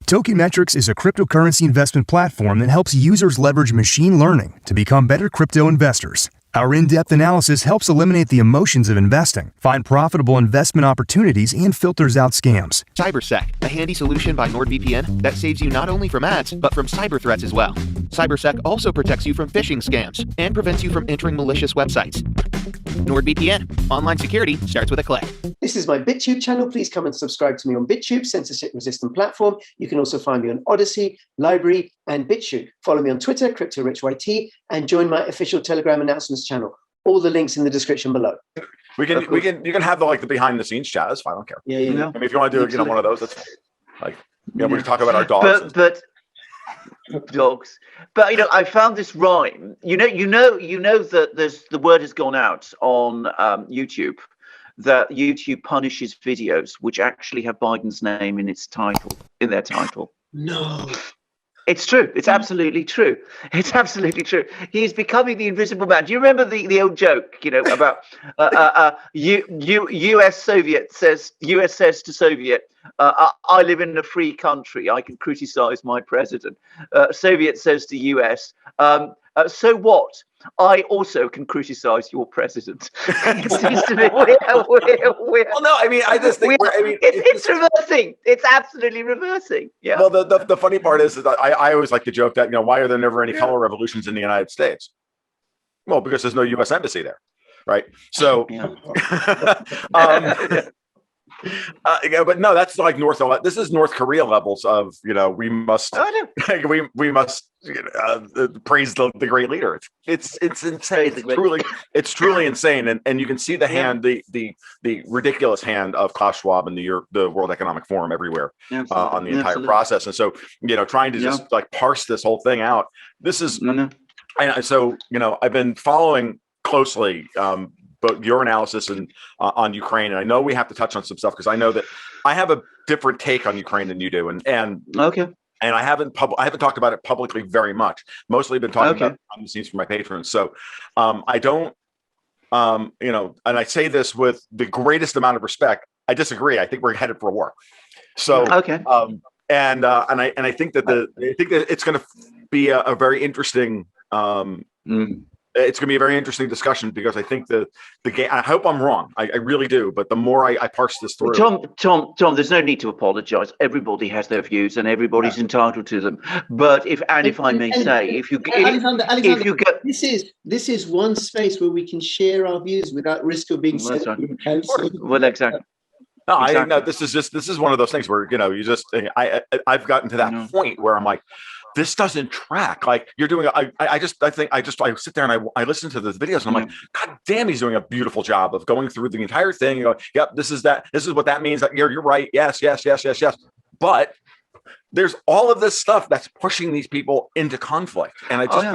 Tokenmetrics is a cryptocurrency investment platform that helps users leverage machine learning to become better crypto investors. Our in-depth analysis helps eliminate the emotions of investing, find profitable investment opportunities, and filters out scams. CyberSec, a handy solution by NordVPN that saves you not only from ads, but from cyber threats as well. CyberSec also protects you from phishing scams and prevents you from entering malicious websites. NordVPN, online security starts with a click. This is my BitTube channel. Please come and subscribe to me on BitTube, censorship-resistant platform. You can also find me on Odyssey, Library, and BitTube. Follow me on Twitter, CryptoRichYT, and join my official Telegram announcements channel. All the links in the description below. You can have the behind the scenes chat. That's fine. I don't care. Yeah. I mean, if you want to do one of those, that's fine. Like, we can talk about our dogs. But dogs. But I found this rhyme. You know that the word has gone out on YouTube that YouTube punishes videos which actually have Biden's name in their title. No. It's true. It's absolutely true. It's absolutely true. He's becoming the invisible man. Do you remember the old joke, about US says to Soviet, I live in a free country. I can criticize my president. Soviet says to US, so what? I also can criticize your president. It seems to me we're well, no, I mean, I just think it's reversing. It's absolutely reversing. Yeah. Well, the funny part is that I always like to joke that why are there never any color revolutions in the United States? Well, because there's no U.S. embassy there, right? So, but no, that's like This is North Korea levels of we must we must praise the great leader. It's insane. It's truly insane, and you can see the hand, the ridiculous hand of Klaus Schwab and the World Economic Forum everywhere on the entire process. And so trying to just parse this whole thing out. This is and so I've been following closely. But your analysis on Ukraine, and I know we have to touch on some stuff because I know that I have a different take on Ukraine than you do, and okay, and I haven't talked about it publicly very much. Mostly been talking about it on the scenes for my patrons. So I don't, and I say this with the greatest amount of respect. I disagree. I think we're headed for a war. So and I think that it's going to be a very interesting. It's going to be a very interesting discussion because I think the game. I hope I'm wrong. I really do. But the more I parse this through, Tom, there's no need to apologize. Everybody has their views, and everybody's entitled to them. But if I may say, if you get this is one space where we can share our views without risk of being censored. Well, exactly. No, exactly. I know this is one of those things where I've gotten to that point where I'm like, this doesn't track. Like you're doing. I sit there and I listen to the videos and I'm like, God damn, he's doing a beautiful job of going through the entire thing. You go, yep, this is what that means. That you're right. Yes. But there's all of this stuff that's pushing these people into conflict, and I just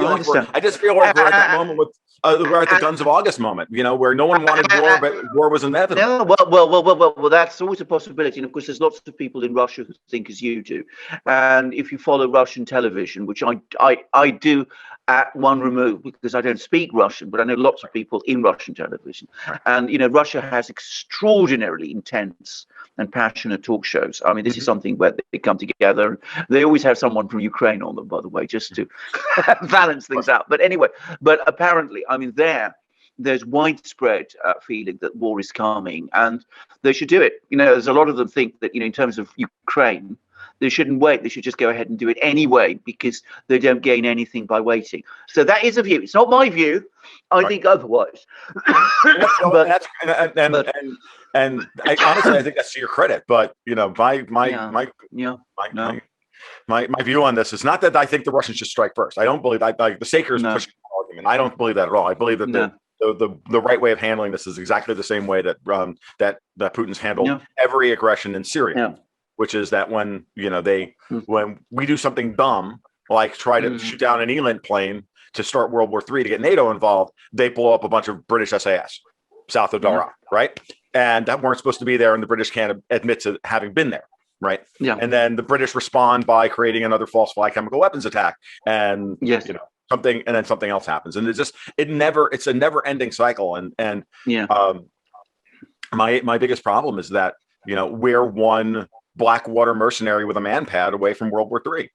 feel like we're at that moment with. We're at the Guns of August moment, where no one wanted war, but war was inevitable. Well, that's always a possibility. And of course, there's lots of people in Russia who think as you do. And if you follow Russian television, which I do at one remove because I don't speak Russian, but I know lots of people in Russian television. And, Russia has extraordinarily intense and passionate talk shows. I mean, this is something where they come together. They always have someone from Ukraine on them, by the way, just to balance things out. But anyway, apparently, I mean, there's widespread feeling that war is coming and they should do it. There's a lot of them think that, in terms of Ukraine, they shouldn't wait. They should just go ahead and do it anyway because they don't gain anything by waiting. So that is a view. It's not my view. I think otherwise. And I honestly, I think that's to your credit. But my view on this is not that I think the Russians should strike first. I don't believe that. Like the Sakers pushing the argument. I don't believe that at all. I believe that the right way of handling this is exactly the same way that that Putin's handled every aggression in Syria, which is that when when we do something dumb like try to shoot down an Eland plane to start World War III to get NATO involved, they blow up a bunch of British SAS south of Daraa, right? And that weren't supposed to be there, and the British can't admit to having been there, right? Yeah. And then the British respond by creating another false flag chemical weapons attack, and something, and then something else happens, and it's a never ending cycle, and my biggest problem is that where one Blackwater mercenary with a man pad away from World War III.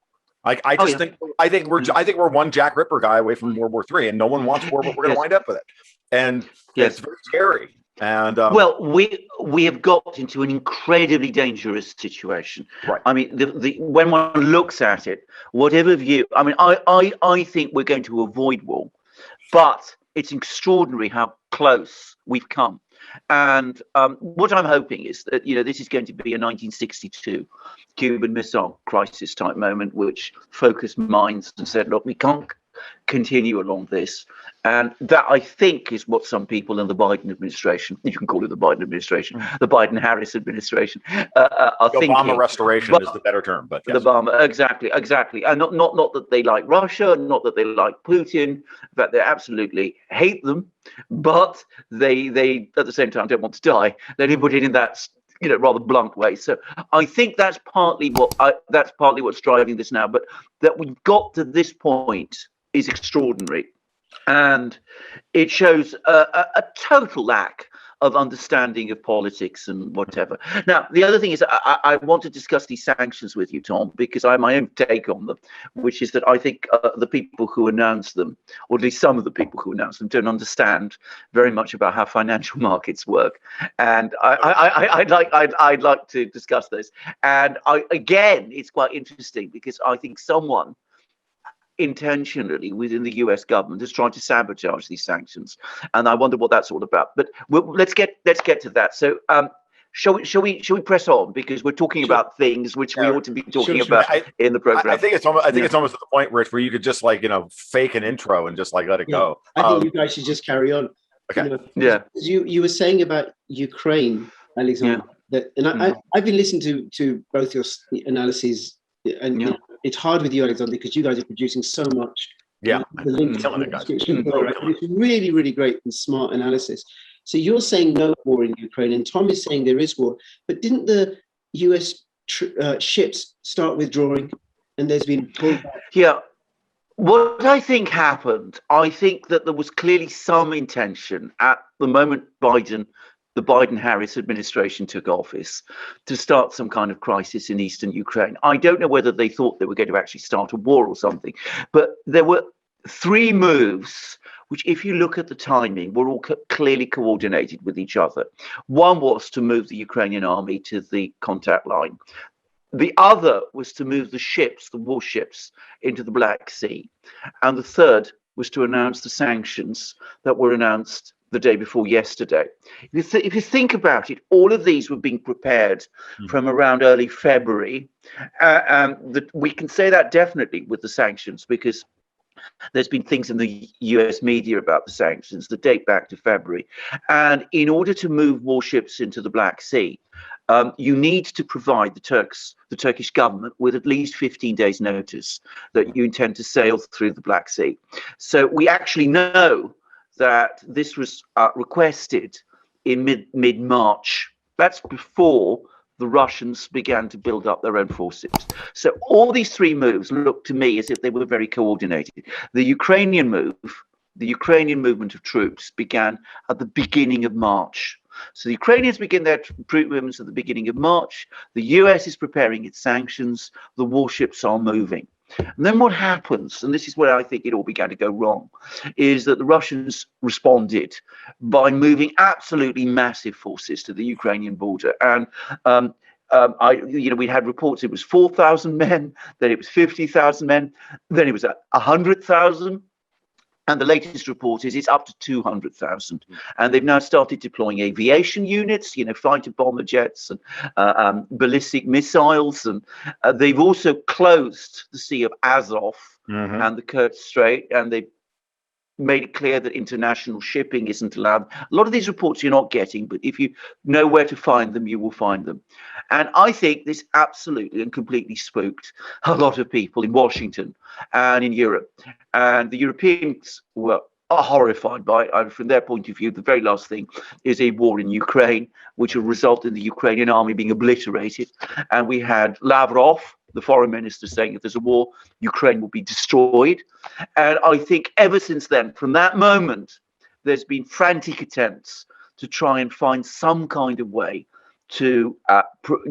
Like I think we're one Jack Ripper guy away from World War III, and no one wants war, but we're going to wind up with it, and it's very scary. And well, we have got into an incredibly dangerous situation. Right. I mean, when one looks at it, whatever view, I mean, I think we're going to avoid war, but it's extraordinary how close we've come. And what I'm hoping is that, this is going to be a 1962 Cuban Missile Crisis type moment, which focused minds and said, look, we can't continue along this. And that, I think, is what some people in the Biden administration, you can call it the Biden administration, the Biden-Harris administration, are thinking. Obama restoration is the better term, but yes. The Obama, exactly. And not that they like Russia, not that they like Putin, in fact, they absolutely hate them, but they at the same time don't want to die. They didn't put it in that rather blunt way. So I think that's partly what's driving this now. But that we've got to this point is extraordinary, and it shows a total lack of understanding of politics and whatever. Now, the other thing is I want to discuss these sanctions with you, Tom, because I have my own take on them, which is that I think the people who announce them, or at least some of the people who announce them, don't understand very much about how financial markets work. And I'd like to discuss this. And again, it's quite interesting because I think someone intentionally within the US government is trying to sabotage these sanctions, and I wonder what that's all about. But let's get to that. So shall we press on, because we're talking about things which we ought to be talking about in the program. I think it's almost at the point, Rich, where you could just fake an intro and just let it go. I think you guys should just carry on. Okay. You were saying about Ukraine, Alexander, I've been listening to both your analyses, and it's hard with you, Alexander, because you guys are producing so much. Yeah, the link killing it, guys. It's really, really great and smart analysis. So you're saying no war in Ukraine, and Tom is saying there is war. But didn't the US ships start withdrawing, and there's been pullback? Yeah. What I think happened, I think that there was clearly some intention at the moment the Biden-Harris administration took office to start some kind of crisis in eastern Ukraine. I don't know whether they thought they were going to actually start a war or something, but there were three moves which, if you look at the timing, were all clearly coordinated with each other. One was to move the Ukrainian army to the contact line. The other was to move the warships into the Black Sea. And the third was to announce the sanctions that were announced the day before yesterday. If you think about it, all of these were being prepared from around early February. We can say that definitely with the sanctions, because there's been things in the US media about the sanctions that date back to February. And in order to move warships into the Black Sea, you need to provide the Turkish government with at least 15 days notice that you intend to sail through the Black Sea. So we actually know that this was requested in mid-March. That's before the Russians began to build up their own forces. So all these three moves look to me as if they were very coordinated. The Ukrainian movement of troops began at the beginning of March. So the Ukrainians begin their troop movements at the beginning of March. The US is preparing its sanctions. The warships are moving. And then what happens, and this is where I think it all began to go wrong, is that the Russians responded by moving absolutely massive forces to the Ukrainian border. And we had reports it was 4,000 men, then it was 50,000 men, then it was 100,000. And the latest report is it's up to 200,000. And they've now started deploying aviation units, fighter bomber jets and ballistic missiles. And they've also closed the Sea of Azov and the Kerch Strait. And they've made it clear that international shipping isn't allowed. A lot of these reports you're not getting, but if you know where to find them, you will find them. And I think this absolutely and completely spooked a lot of people in Washington and in Europe. And the Europeans are horrified by it. From their point of view, the very last thing is a war in Ukraine, which will result in the Ukrainian army being obliterated. And we had Lavrov, the foreign minister, saying if there's a war, Ukraine will be destroyed. And I think ever since then, from that moment, there's been frantic attempts to try and find some kind of way to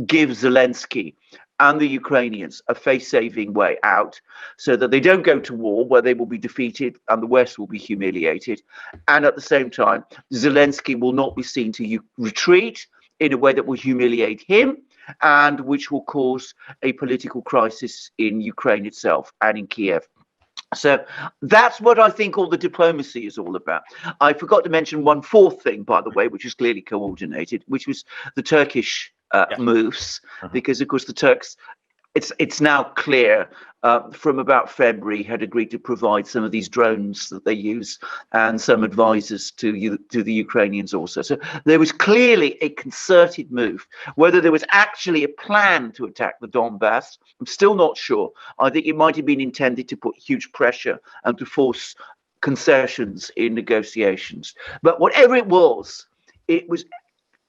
give Zelensky and the Ukrainians a face-saving way out so that they don't go to war where they will be defeated and the West will be humiliated. And at the same time, Zelensky will not be seen to retreat in a way that will humiliate him and which will cause a political crisis in Ukraine itself and in Kiev. So that's what I think all the diplomacy is all about. I forgot to mention one fourth thing, by the way, which is clearly coordinated, which was the Turkish moves, because, of course, the Turks, it's now clear from about February, had agreed to provide some of these drones that they use and some advisors to the Ukrainians also. So there was clearly a concerted move. Whether there was actually a plan to attack the Donbass, I'm still not sure. I think it might have been intended to put huge pressure and to force concessions in negotiations. But whatever it was,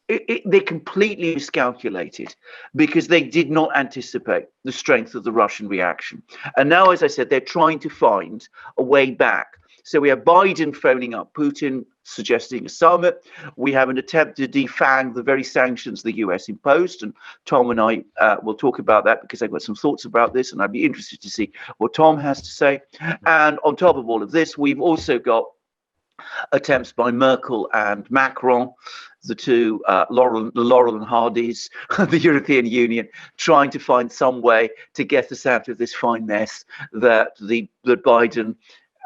they completely miscalculated because they did not anticipate the strength of the Russian reaction. And now, as I said, they're trying to find a way back. So we have Biden phoning up Putin, suggesting a summit. We have an attempt to defang the very sanctions the US imposed. And Tom and I will talk about that because I've got some thoughts about this and I'd be interested to see what Tom has to say. And on top of all of this, we've also got attempts by Merkel and Macron, the two Laurel and Hardys of the European Union, trying to find some way to get us out of this fine mess that Biden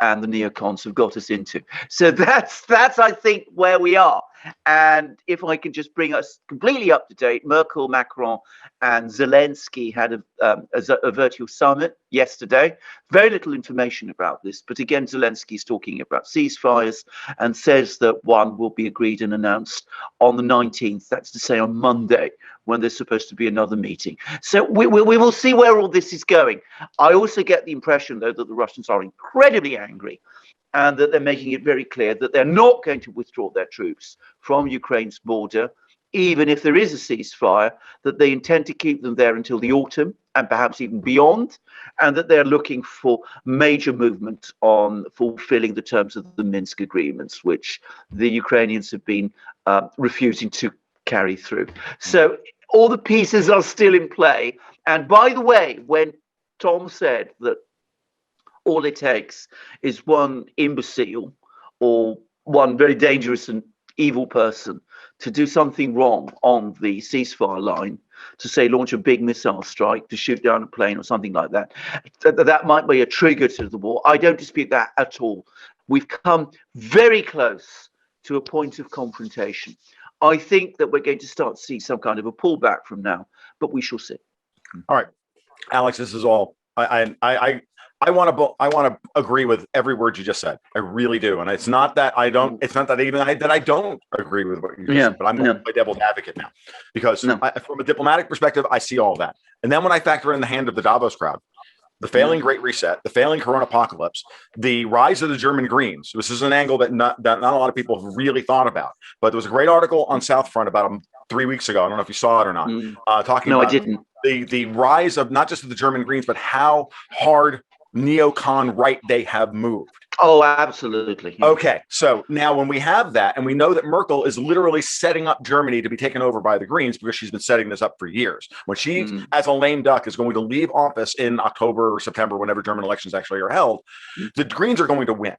and the neocons have got us into. So that's I think where we are. And if I can just bring us completely up to date, Merkel, Macron, and Zelensky had a virtual summit yesterday. Very little information about this, but again, Zelensky is talking about ceasefires and says that one will be agreed and announced on the 19th. That's to say on Monday, when there's supposed to be another meeting. So we will see where all this is going. I also get the impression, though, that the Russians are incredibly angry and that they're making it very clear that they're not going to withdraw their troops from Ukraine's border, even if there is a ceasefire, that they intend to keep them there until the autumn and perhaps even beyond, and that they're looking for major movement on fulfilling the terms of the Minsk agreements, which the Ukrainians have been refusing to carry through. So all the pieces are still in play. And by the way, when Tom said that all it takes is one imbecile or one very dangerous and evil person to do something wrong on the ceasefire line, to say launch a big missile strike, to shoot down a plane or something like that, that might be a trigger to the war. I don't dispute that at all. We've come very close to a point of confrontation. I think that we're going to start to see some kind of a pullback from now, but we shall see. All right, Alex, this is all. I want to agree with every word you just said. I really do, and it's not that I don't. It's not that I don't agree with what you just said. But I'm going to play devil's advocate now, because from a diplomatic perspective, I see all that. And then when I factor in the hand of the Davos crowd, the failing Great Reset, the failing Corona apocalypse, the rise of the German Greens. This is an angle that not a lot of people have really thought about. But there was a great article on Southfront about 3 weeks ago. I don't know if you saw it or not. Talking about I didn't. The rise of not just of the German Greens, but how hard neocon right they have moved. Oh, absolutely. Okay, so now when we have that, and we know that Merkel is literally setting up Germany to be taken over by the Greens because she's been setting this up for years. When she, as a lame duck, is going to leave office in October or September, whenever German elections actually are held, the Greens are going to win.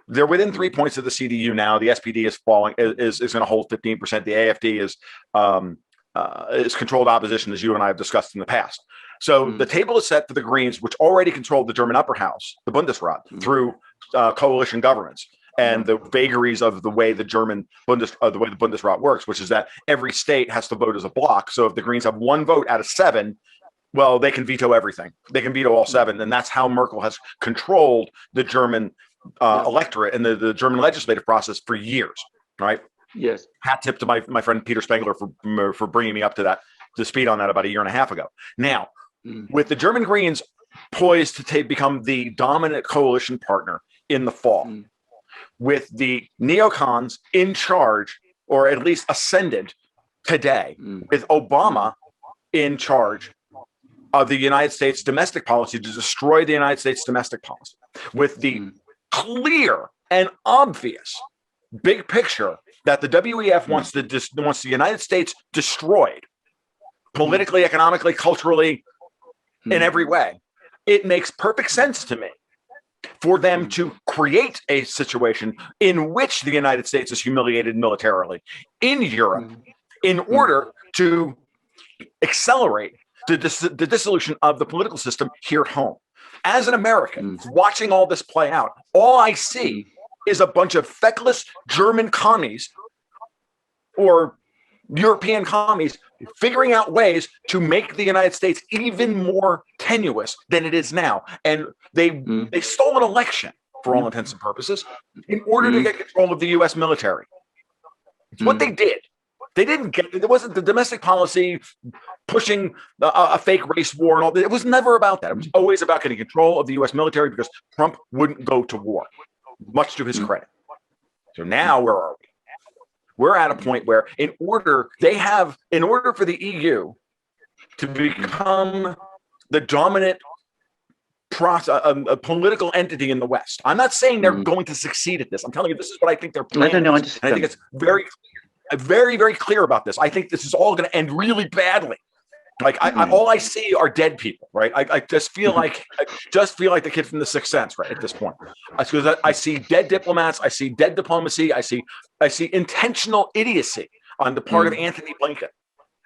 They're within 3 points of the CDU now. The SPD is falling, is going to hold 15%. The AfD is controlled opposition, as you and I have discussed in the past. So the table is set for the Greens, which already controlled the German upper house, the Bundesrat, through coalition governments and the vagaries of the way the Bundesrat works, which is that every state has to vote as a block. So if the Greens have one vote out of 7, well, they can veto everything. They can veto all 7, and that's how Merkel has controlled the German electorate and the German legislative process for years, right? Yes. Hat tip to my friend Peter Spengler for bringing me up to speed on that about a year and a half ago. Now, with the German Greens poised to become the dominant coalition partner in the fall, with the neocons in charge, or at least ascendant today, with Obama in charge of the United States domestic policy to destroy the United States domestic policy, with the clear and obvious big picture that the WEF wants the United States destroyed politically, economically, culturally, in every way. It makes perfect sense to me for them to create a situation in which the United States is humiliated militarily in Europe in order to accelerate the dissolution of the political system here at home. As an American, watching all this play out, all I see is a bunch of feckless German commies or European commies figuring out ways to make the United States even more tenuous than it is now. And they stole an election, for all intents and purposes, in order to get control of the U.S. military. It's what they did. They didn't get it. It wasn't the domestic policy pushing a fake race war and all that. It was never about that. It was always about getting control of the U.S. military because Trump wouldn't go to war, much to his credit. So now where are we? We're at a point where in order for the EU to become the dominant a political entity in the West, I'm not saying they're going to succeed at this. I'm telling you, this is what I think they're planning. I think it's very, very clear about this. I think this is all going to end really badly. Like all I see are dead people, right? I just feel like the kid from The Sixth Sense, right at this point. Because I see dead diplomats, I see dead diplomacy, I see intentional idiocy on the part of Anthony Blinken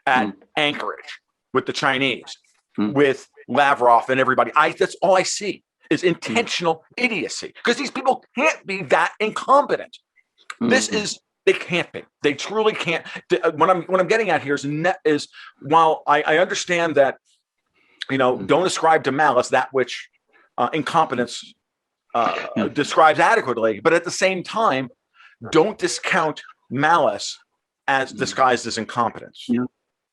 at Anchorage with the Chinese, with Lavrov and everybody. That's all I see is intentional idiocy because these people can't be that incompetent. They can't be. They truly can't. What I'm getting at here is while I understand that, don't ascribe to malice that which incompetence describes adequately, but at the same time, don't discount malice as disguised as incompetence. Yeah.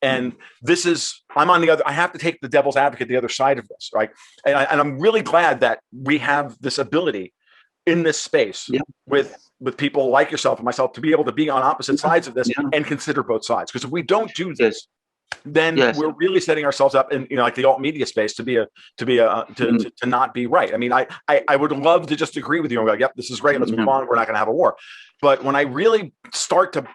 And this is, I have to take the devil's advocate, the other side of this, right? And I'm really glad that we have this ability in this space with people like yourself and myself to be able to be on opposite sides of this and consider both sides. Because if we don't do this, then we're really setting ourselves up in, like the alt media space to not be right. I mean, I would love to just agree with you and go, yep, this is great. Let's move on. We're not going to have a war. But when I really start to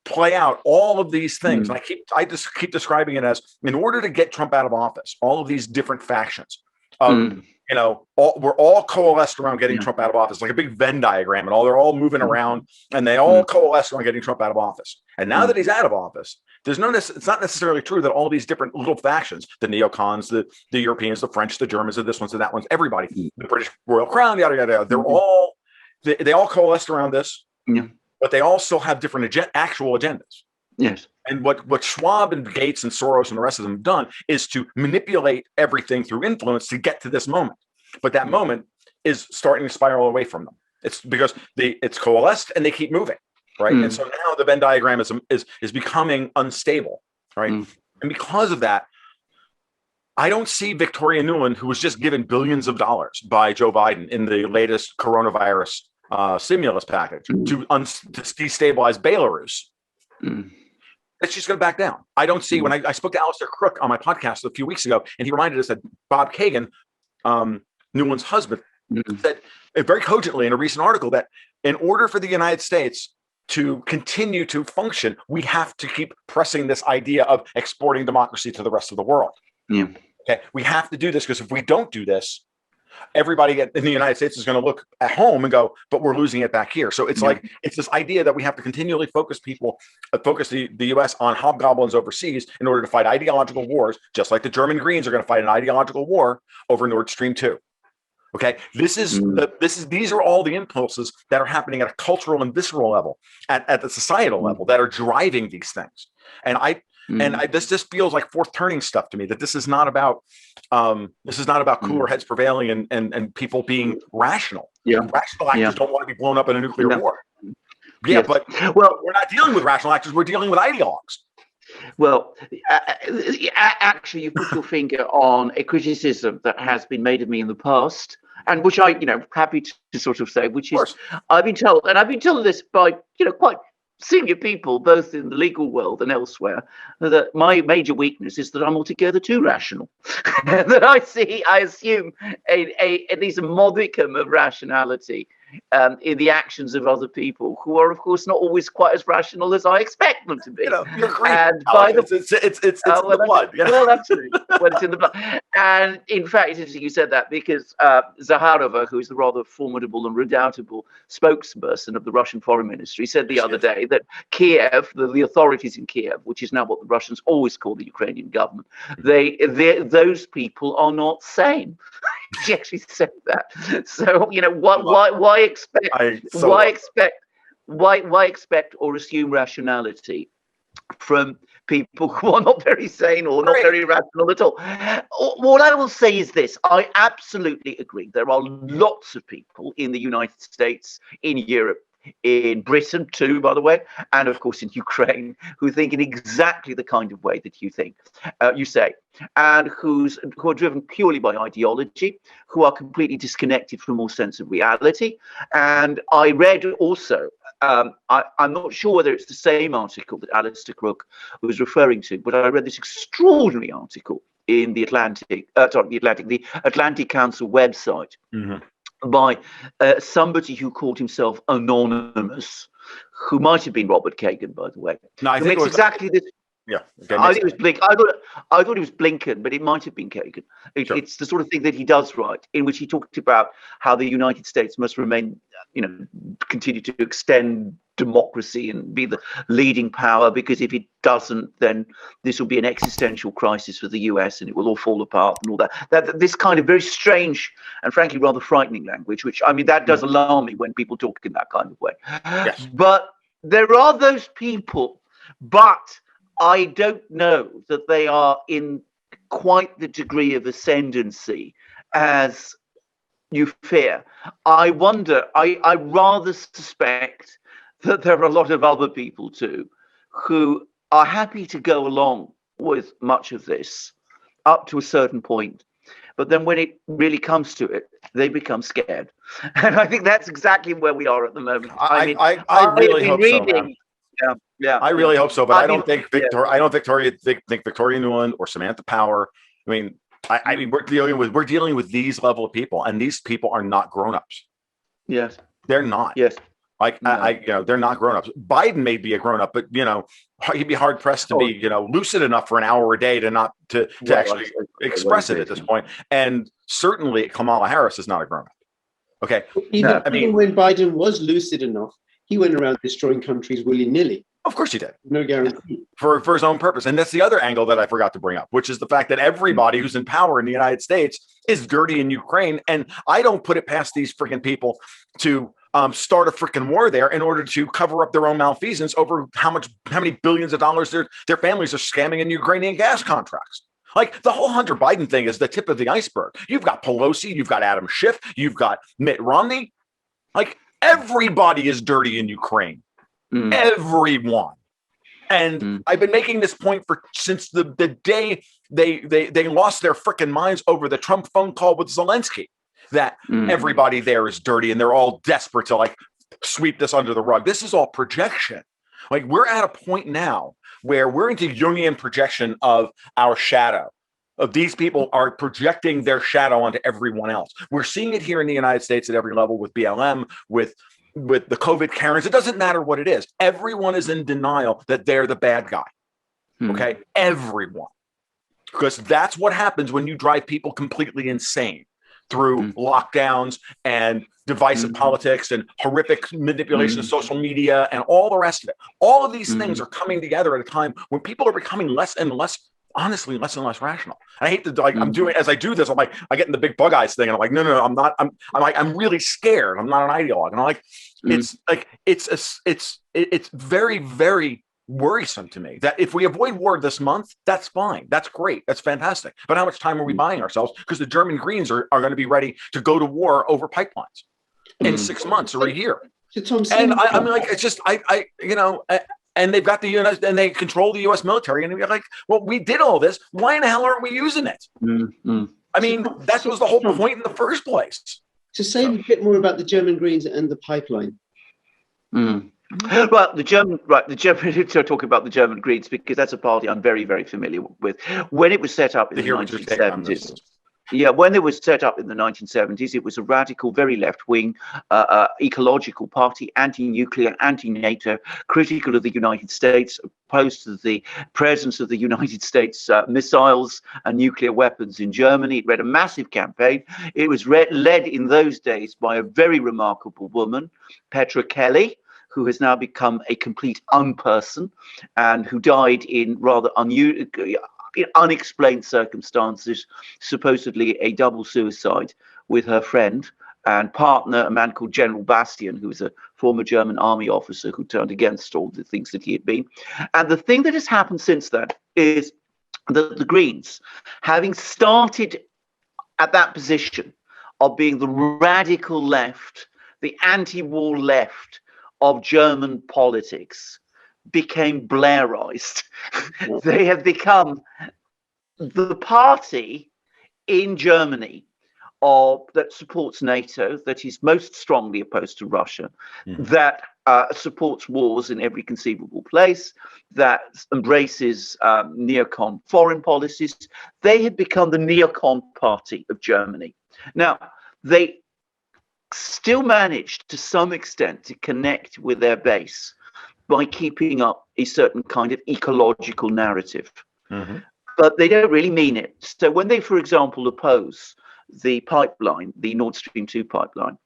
play out all of these things, and I just keep describing it as, in order to get Trump out of office, all of these different factions, we're all coalesced around getting Trump out of office, like a big Venn diagram, and they're all moving around, and they all coalesce around getting Trump out of office. And now that he's out of office, it's not necessarily true that all these different little factions, the neocons, the Europeans, the French, the Germans, the this ones, and that ones, everybody, the British Royal Crown, yada yada yada, they all coalesced around this, but they also have different actual agendas. Yes. And what Schwab and Gates and Soros and the rest of them have done is to manipulate everything through influence to get to this moment. But that moment is starting to spiral away from them. It's because it's coalesced and they keep moving, right? And so now the Venn diagram is becoming unstable, right? And because of that, I don't see Victoria Nuland, who was just given billions of dollars by Joe Biden in the latest coronavirus stimulus package to destabilize Belarus. That she's going to back down. I don't see, when I spoke to Alistair Crook on my podcast a few weeks ago, and he reminded us that Bob Kagan, Nuland's husband, said very cogently in a recent article that in order for the United States to continue to function, we have to keep pressing this idea of exporting democracy to the rest of the world. Yeah. Okay. We have to do this because if we don't do this, everybody in the United States is going to look at home and go, but we're losing it back here. So it's like, it's this idea that we have to continually focus the U.S. on hobgoblins overseas in order to fight ideological wars, just like the German Greens are going to fight an ideological war over Nord Stream 2. Okay. These are all the impulses that are happening at a cultural and visceral level, at the societal level, that are driving these things. And this just feels like fourth turning stuff to me, that this is not about cooler heads prevailing and people being rational. Yeah. Rational actors don't want to be blown up in a nuclear war. Yeah, but we're not dealing with rational actors. We're dealing with ideologues. Well, actually, you put your finger on a criticism that has been made of me in the past, and which I, happy to sort of say, which is, I've been told this by, quite senior people, both in the legal world and elsewhere, that my major weakness is that I'm altogether too rational. That I assume at least a modicum of rationality in the actions of other people who are, of course, not always quite as rational as I expect them to be. You're great. And by the it's in the blood. Well, absolutely. Well, it's in the blood. And in fact, it's interesting you said that, because Zakharova, who is the rather formidable and redoubtable spokesperson of the Russian Foreign Ministry, said the other day that Kiev, the authorities in Kiev, which is now what the Russians always call the Ukrainian government, those people are not sane. She actually said that. So why expect or assume rationality from people who are not very sane or not very rational at all? What I will say is this: I absolutely agree. There are lots of people in the United States, in Europe, in Britain too, by the way, and of course in Ukraine, who think in exactly the kind of way that you say, and who are driven purely by ideology, who are completely disconnected from all sense of reality. And I read also, I'm not sure whether it's the same article that Alistair Crook was referring to, but I read this extraordinary article in the Atlantic Council website. Mm-hmm. By somebody who called himself Anonymous, who might have been Robert Kagan, by the way. No, I think it was exactly this. Yeah, I think it was Blinken. I thought it was Blinken, but it might have been Kagan. Sure. It's the sort of thing that he does write, in which he talked about how the United States must remain, continue to extend democracy and be the leading power, because if it doesn't, then this will be an existential crisis for the US and it will all fall apart and all that. This kind of very strange and frankly rather frightening language, which, that does alarm me when people talk in that kind of way. Yes. But there are those people, but I don't know that they are in quite the degree of ascendancy as you fear. I wonder, I rather suspect that there are a lot of other people too who are happy to go along with much of this up to a certain point. But then when it really comes to it, they become scared. And I think that's exactly where we are at the moment. I really hope so. Yeah. I really hope so, but I don't think Victoria Nuland or Samantha Power. I mean, we're dealing with these level of people, and these people are not grown-ups. Yes, they're not. Yes, they're not grown-ups. Biden may be a grown-up, but he'd be hard pressed to be lucid enough for an hour a day to actually express it at this point. And certainly Kamala Harris is not a grown-up. Okay, even when Biden was lucid enough, he went around destroying countries willy-nilly. Of course he did. No guarantee. For his own purpose. And that's the other angle that I forgot to bring up, which is the fact that everybody who's in power in the United States is dirty in Ukraine. And I don't put it past these freaking people to start a freaking war there in order to cover up their own malfeasance over how many billions of dollars their families are scamming in Ukrainian gas contracts. Like, the whole Hunter Biden thing is the tip of the iceberg. You've got Pelosi, you've got Adam Schiff, you've got Mitt Romney. Like, everybody is dirty in Ukraine. Everyone. And I've been making this point since the day they lost their freaking minds over the Trump phone call with Zelensky, that everybody there is dirty and they're all desperate to sweep this under the rug. This is all projection. Like, we're at a point now where we're into Jungian projection of our shadow. Of these people are projecting their shadow onto everyone else. We're seeing it here in the United States at every level with BLM, with the COVID Karens. It doesn't matter what it is. Everyone is in denial that they're the bad guy. Okay? Everyone. Because that's what happens when you drive people completely insane through lockdowns and divisive politics and horrific manipulation of social media and all the rest of it. All of these things are coming together at a time when people are becoming less and less rational. And I hate to I'm doing, as I do this, I get in the big bug eyes thing, and I'm like, no, I'm not. I'm really scared. I'm not an ideologue. And I'm like, it's very, very worrisome to me that if we avoid war this month, that's fine. That's great. That's fantastic. But how much time are we buying ourselves? Because the German Greens are going to be ready to go to war over pipelines in 6 months or a year. And I'm like, it's just, and they've got the US, and they control the U.S. military, and they're like, well, we did all this. Why in the hell aren't we using it? I mean, that was the whole point in the first place. To say a bit more about the German Greens and the pipeline. Well, the German talking about the German Greens, because that's a party I'm very, very familiar with. When it was set up in the 1970s. Yeah, when it was set up in the 1970s, it was a radical, very left-wing, ecological party, anti-nuclear, anti-NATO, critical of the United States, opposed to the presence of the United States missiles and nuclear weapons in Germany. It ran a massive campaign. It was led in those days by a very remarkable woman, Petra Kelly, who has now become a complete unperson and who died in rather unexplained circumstances, supposedly a double suicide with her friend and partner, a man called General Bastian, who was a former German army officer who turned against all the things that he had been. And the thing that has happened since then is that the Greens, having started at that position of being the radical left, the anti-war left of German politics, became Blairized. They have become the party in Germany that supports NATO, that is most strongly opposed to Russia, that supports wars in every conceivable place, that embraces neocon foreign policies. They have become the neocon party of Germany. Now, they still managed to some extent to connect with their base by keeping up a certain kind of ecological narrative. But they don't really mean it. So when they, for example, oppose the pipeline, the Nord Stream 2 pipeline,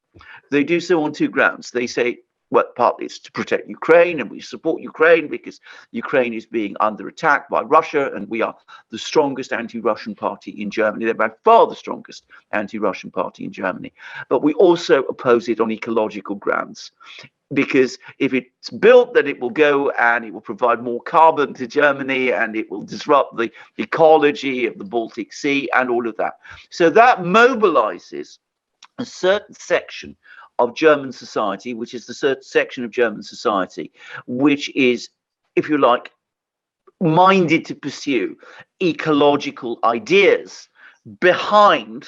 they do so on two grounds. They say, well, partly it's to protect Ukraine, and we support Ukraine because Ukraine is being under attack by Russia, and we are the strongest anti-Russian party in Germany. They're by far the strongest anti-Russian party in Germany. But we also oppose it on ecological grounds, because if it's built, then it will go and it will provide more carbon to Germany, and it will disrupt the ecology of the Baltic Sea and all of that. So that mobilizes a certain section of German society, which is the certain section of German society, which is, if you like, minded to pursue ecological ideas behind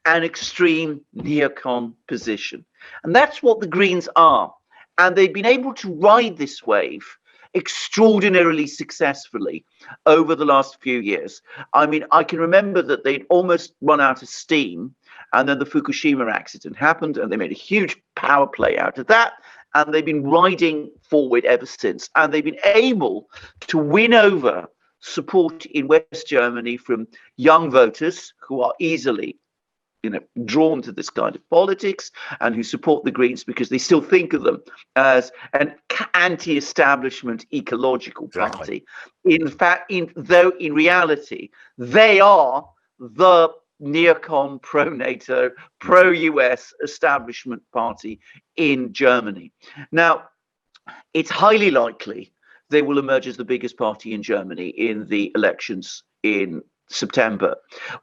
an extreme neocon position. And that's what the Greens are. And they've been able to ride this wave extraordinarily successfully over the last few years. I mean, I can remember that they'd almost run out of steam, and then the Fukushima accident happened, and they made a huge power play out of that. And they've been riding forward ever since. And they've been able to win over support in West Germany from young voters who are easily, drawn to this kind of politics, and who support the Greens because they still think of them as an anti-establishment ecological party. In fact, though in reality, they are the neocon, pro-NATO, pro-US establishment party in Germany. Now, it's highly likely they will emerge as the biggest party in Germany in the elections in September.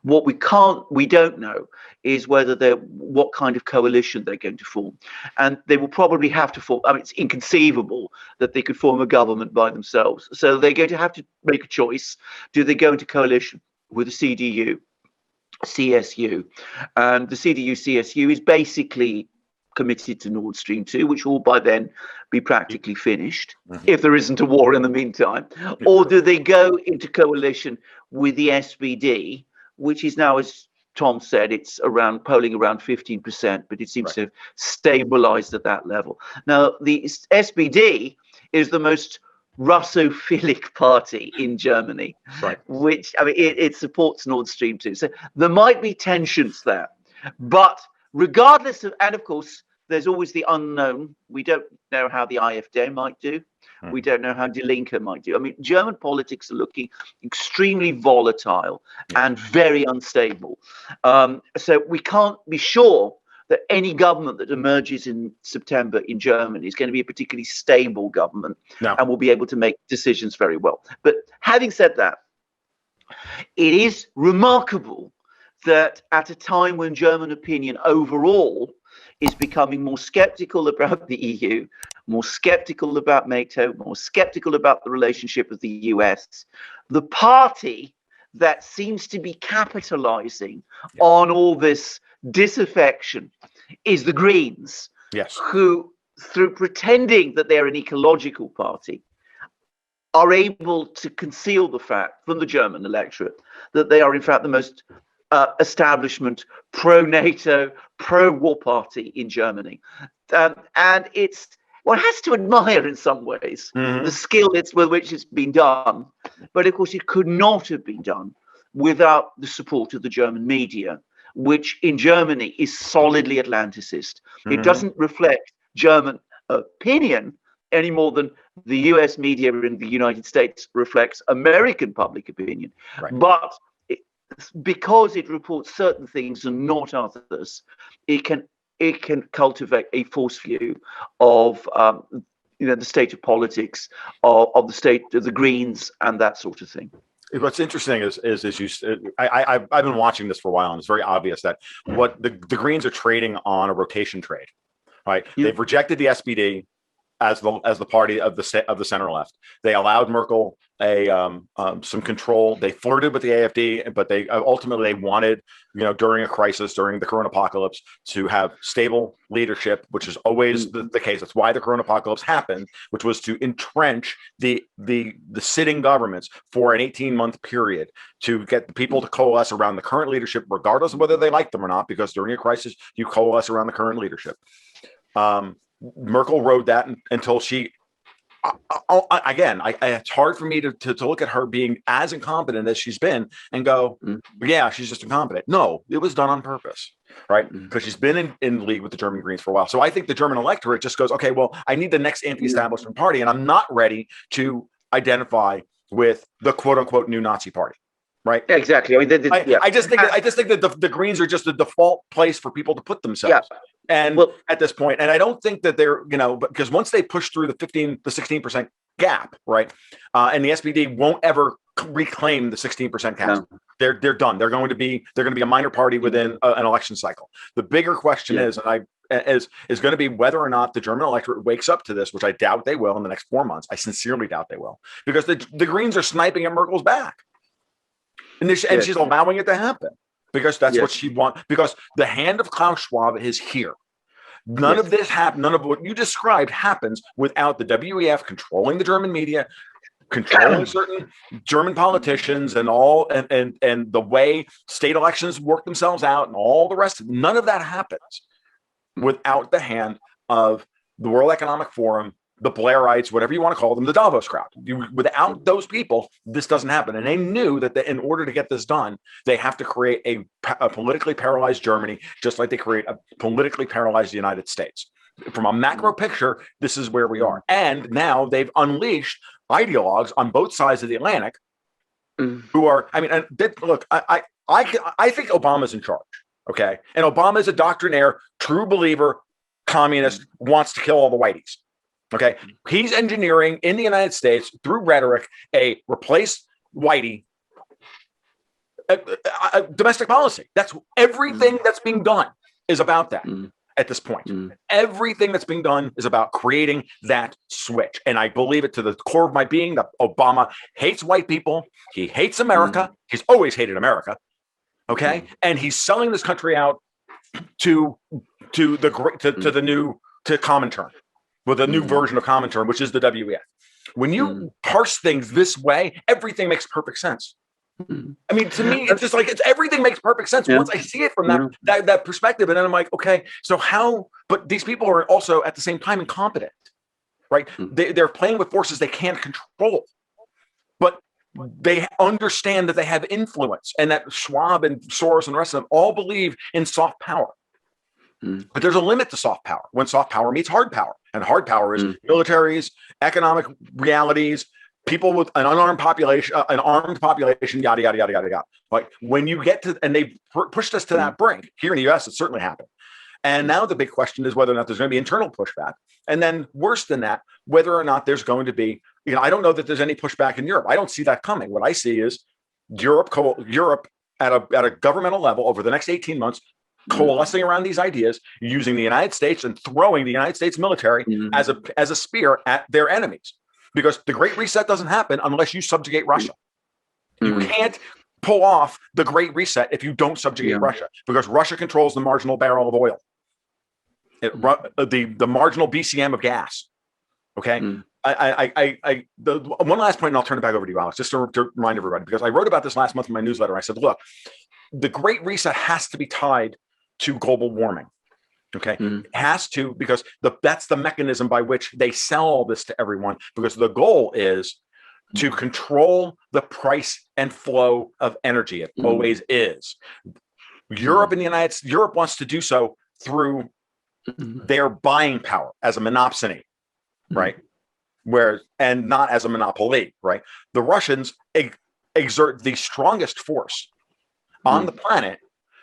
What we don't know is what kind of coalition they're going to form. And they will probably have to form, it's inconceivable that they could form a government by themselves. So they're going to have to make a choice. Do they go into coalition with the CDU, CSU? And the CDU, CSU is basically committed to Nord Stream 2, which will by then be practically finished, if there isn't a war in the meantime. Or do they go into coalition with the SPD, which is now, as Tom said, it's polling around 15%, but it seems to have stabilized at that level. Now, the SPD is the most Russophilic party in Germany, which, it supports Nord Stream 2. So there might be tensions there. But regardless of, and of course, there's always the unknown. We don't know how the AfD might do. We don't know how Die Linke might do. German politics are looking extremely volatile and very unstable. So we can't be sure that any government that emerges in September in Germany is going to be a particularly stable government and will be able to make decisions very well. But having said that, it is remarkable that at a time when German opinion overall is becoming more skeptical about the EU, more skeptical about NATO, more skeptical about the relationship with the US, the party that seems to be capitalizing on all this disaffection is the Greens, who, through pretending that they're an ecological party, are able to conceal the fact from the German electorate that they are in fact the most establishment, pro-NATO, pro-war party in Germany. And one has to admire in some ways the skill with which it's been done. But of course, it could not have been done without the support of the German media, which in Germany is solidly Atlanticist. It doesn't reflect German opinion any more than the US media in the United States reflects American public opinion. Right. But because it reports certain things and not others, it can cultivate a false view of the state of politics, of the state of the Greens and that sort of thing. What's interesting is I've been watching this for a while, and it's very obvious that what the Greens are trading on a rotation trade, right? Yeah. They've rejected the SPD as the party of the center left. They allowed Merkel some control. They flirted with the AfD, but they ultimately wanted, during a crisis, during the current apocalypse, to have stable leadership, which is always the case. That's why the current apocalypse happened, which was to entrench the sitting governments for an 18-month period to get the people to coalesce around the current leadership, regardless of whether they like them or not, because during a crisis, you coalesce around the current leadership. Merkel rode that until she, it's hard for me to look at her being as incompetent as she's been and go, yeah, she's just incompetent. No, it was done on purpose, right? Because she's been in league with the German Greens for a while. So I think the German electorate just goes, okay, well, I need the next anti-establishment party, and I'm not ready to identify with the quote unquote new Nazi party. Right. Yeah, exactly. I mean, I just think that the Greens are just the default place for people to put themselves. Yeah. And at this point, and I don't think that they're, because once they push through the 16% gap, right, and the SPD won't ever reclaim the 16% cap. No. They're done. They're going to be a minor party within an election cycle. The bigger question is going to be whether or not the German electorate wakes up to this, which I doubt they will in the next 4 months. I sincerely doubt they will, because the Greens are sniping at Merkel's back. And she's allowing it to happen because that's what she wants. Because the hand of Klaus Schwab is here. None of this happened. None of what you described happens without the WEF controlling the German media, controlling certain German politicians, and and the way state elections work themselves out, and all the rest. None of that happens without the hand of the World Economic Forum, the Blairites, whatever you want to call them, the Davos crowd. Without those people, this doesn't happen. And they knew that in order to get this done, they have to create a politically paralyzed Germany, just like they create a politically paralyzed United States. From a macro picture, this is where we are. And now they've unleashed ideologues on both sides of the Atlantic who are, look, I think Obama's in charge, okay? And Obama is a doctrinaire, true believer, communist, wants to kill all the whiteys. Okay, he's engineering in the United States through rhetoric a replace whitey domestic policy. That's everything that's being done is about that at this point. Everything that's being done is about creating that switch. And I believe it to the core of my being that Obama hates white people. He hates America. He's always hated America. Okay, and he's selling this country out to Comintern. With a new version of Comintern, which is the WEF. When you parse things this way, everything makes perfect sense. I mean, to me, it's just like everything makes perfect sense once I see it from that perspective. And then I'm like, okay, so how? But these people are also at the same time incompetent, right? They're playing with forces they can't control, but they understand that they have influence, and that Schwab and Soros and the rest of them all believe in soft power. But there's a limit to soft power when soft power meets hard power. And hard power is militaries, economic realities, people with an unarmed population, an armed population, yada, yada, yada, yada, yada. Like when you get to, and they pushed us to that brink. Here in the US, it certainly happened. And now the big question is whether or not there's going to be internal pushback. And then worse than that, whether or not there's going to be, I don't know that there's any pushback in Europe. I don't see that coming. What I see is Europe at a governmental level over the next 18 months, coalescing around these ideas, using the United States and throwing the United States military as a spear at their enemies. Because the Great Reset doesn't happen unless you subjugate Russia. You can't pull off the Great Reset if you don't subjugate Russia, because Russia controls the marginal barrel of oil, the marginal BCM of gas. Okay. The one last point, and I'll turn it back over to you, Alex, just to remind everybody, because I wrote about this last month in my newsletter. I said, look, the Great Reset has to be tied to global warming. Okay, it has to, because that's the mechanism by which they sell all this to everyone, because the goal is to control the price and flow of energy. It always is. Europe wants to do so through their buying power as a monopsony, right? And not as a monopoly, right? The Russians exert the strongest force on the planet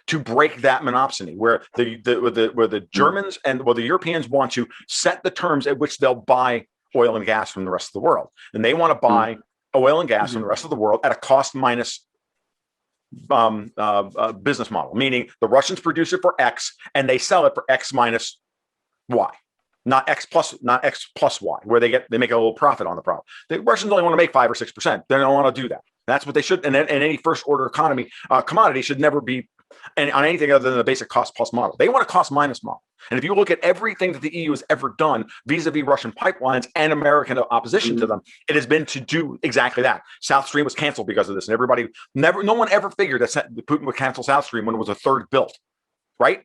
to break that monopsony, where the Germans and the Europeans want to set the terms at which they'll buy oil and gas from the rest of the world, and they want to buy oil and gas from the rest of the world at a cost minus business model, meaning the Russians produce it for X and they sell it for X minus Y, not X plus Y, where they make a little profit on the problem. The Russians only want to make 5 or 6%. They don't want to do that. That's what they should. And any first order economy commodity should never be on anything other than the basic cost plus model. They want a cost minus model. And if you look at everything that the EU has ever done vis-a-vis Russian pipelines and American opposition to them, it has been to do exactly that. South Stream was canceled because of this, and no one ever figured that Putin would cancel South Stream when it was a third built, right?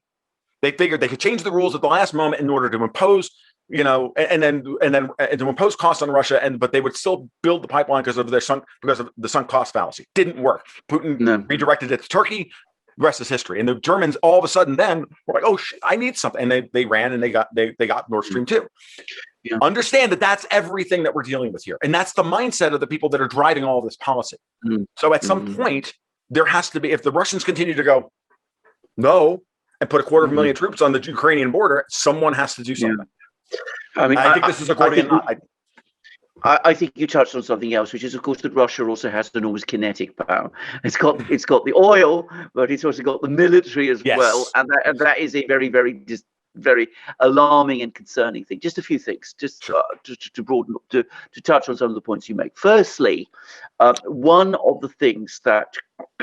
They figured they could change the rules at the last moment in order to impose, and then to impose costs on Russia, but they would still build the pipeline because of the sunk cost fallacy. Didn't work. Putin redirected it to Turkey. The rest is history. And the Germans all of a sudden then were like, "Oh shit, I need something," and they ran and they got Nord Stream 2. Yeah. Understand that that's everything that we're dealing with here, and that's the mindset of the people that are driving all of this policy. So at some point, there has to be, if the Russians continue to go no and put 250,000 troops on the Ukrainian border, someone has to do something. I mean, I think this is according to. I think you touched on something else, which is, of course, that Russia also has enormous kinetic power. It's got the oil, but it's also got the military as well, and that is a very, very, very alarming and concerning thing. Just a few things, just to broaden, to touch on some of the points you make. Firstly, one of the things that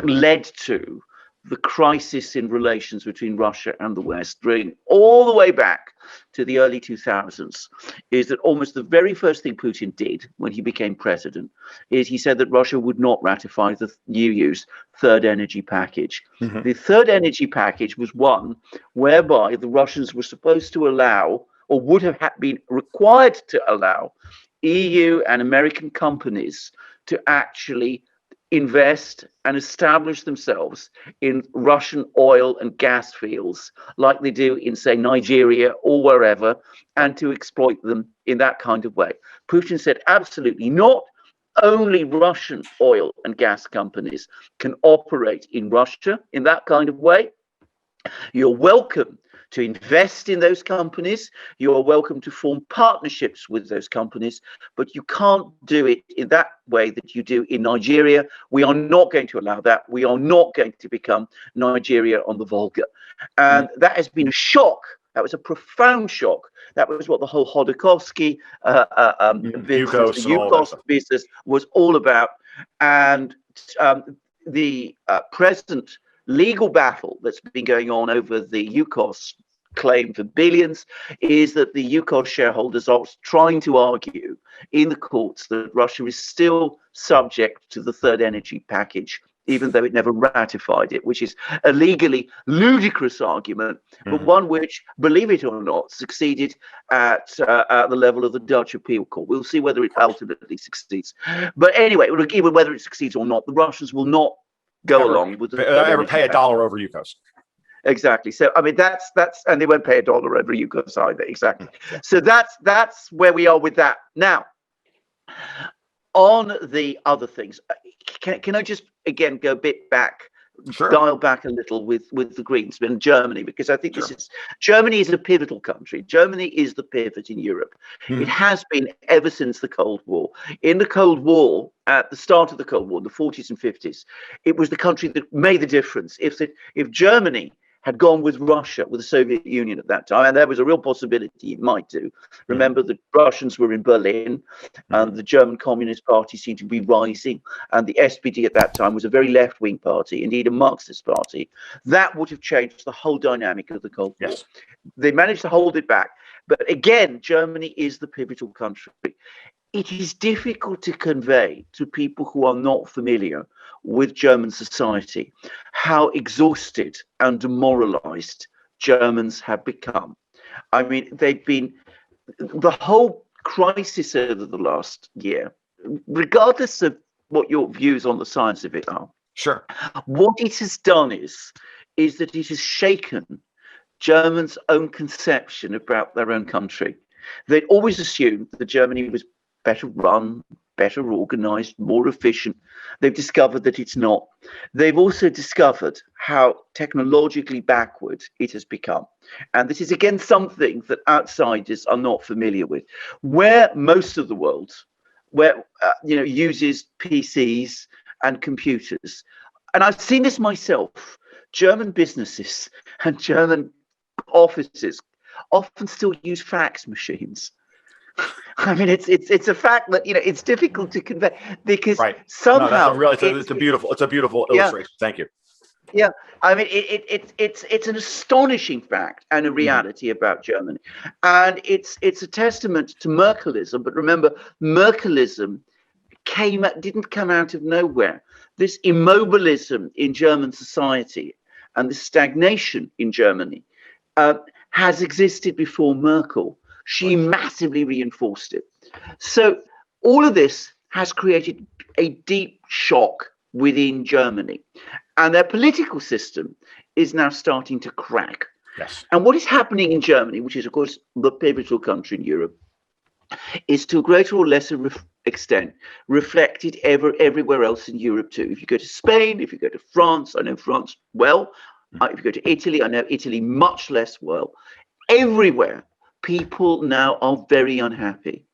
led to the crisis in relations between Russia and the West, going all the way back to the early 2000s, is that almost the very first thing Putin did when he became president is he said that Russia would not ratify the EU's third energy package. The third energy package was one whereby the Russians were supposed to allow, or would have been required to allow, EU and American companies to actually invest and establish themselves in Russian oil and gas fields like they do in, say, Nigeria or wherever, and to exploit them in that kind of way. Putin said absolutely not. Only Russian oil and gas companies can operate in Russia in that kind of way. You're welcome to invest in those companies. You are welcome to form partnerships with those companies, but you can't do it in that way that you do in Nigeria. We are not going to allow that. We are not going to become Nigeria on the Volga. And that has been a shock. That was a profound shock. That was what the whole Khodorkovsky Yukos business was all about. And the present legal battle that's been going on over the Yukos claim for billions is that the Yukos shareholders are trying to argue in the courts that Russia is still subject to the third energy package, even though it never ratified it, which is a legally ludicrous argument, but one which, believe it or not, succeeded at the level of the Dutch appeal court. We'll see whether it ultimately succeeds. But anyway, even whether it succeeds or not, the Russians will not go along with ever pay $1 over Yukos. Exactly. So I mean that's and they won't pay $1 over Yukos either. Exactly. So that's where we are with that. Now, on the other things, can I just again go a bit back? Sure. Dial back a little with the Greens and Germany, because I think Germany is a pivotal country. Germany is the pivot in Europe. It has been ever since the Cold War. In the Cold War, at the start of the Cold War, the 40s and 50s, it was the country that made the difference. If Germany had gone with Russia, with the Soviet Union at that time, and there was a real possibility it might do. Remember, the Russians were in Berlin, and the German Communist Party seemed to be rising, and the SPD at that time was a very left-wing party, indeed a Marxist party. That would have changed the whole dynamic of the Cold War. Yes. They managed to hold it back. But again, Germany is the pivotal country. It is difficult to convey to people who are not familiar with German society, how exhausted and demoralized Germans have become. I mean, they've been, the whole crisis over the last year, regardless of what your views on the science of it are, sure, what it has done is that it has shaken Germans' own conception about their own country. They'd always assumed that Germany was better run, better organized, more efficient. They've discovered that it's not. They've also discovered how technologically backward it has become. And this is, again, something that outsiders are not familiar with. Where most of the world uses PCs and computers, and I've seen this myself, German businesses and German offices often still use fax machines. I mean, it's a fact that it's difficult to convey because somehow it's a beautiful illustration. Thank you. Yeah, I mean, it's an astonishing fact and a reality about Germany, and it's a testament to Merkelism. But remember, Merkelism didn't come out of nowhere. This immobilism in German society and the stagnation in Germany has existed before Merkel. She massively reinforced it. So all of this has created a deep shock within Germany. And their political system is now starting to crack. Yes. And what is happening in Germany, which is, of course, the pivotal country in Europe, is to a greater or lesser extent reflected everywhere else in Europe too. If you go to Spain, if you go to France, I know France well. If you go to Italy, I know Italy much less well. Everywhere, people now are very unhappy.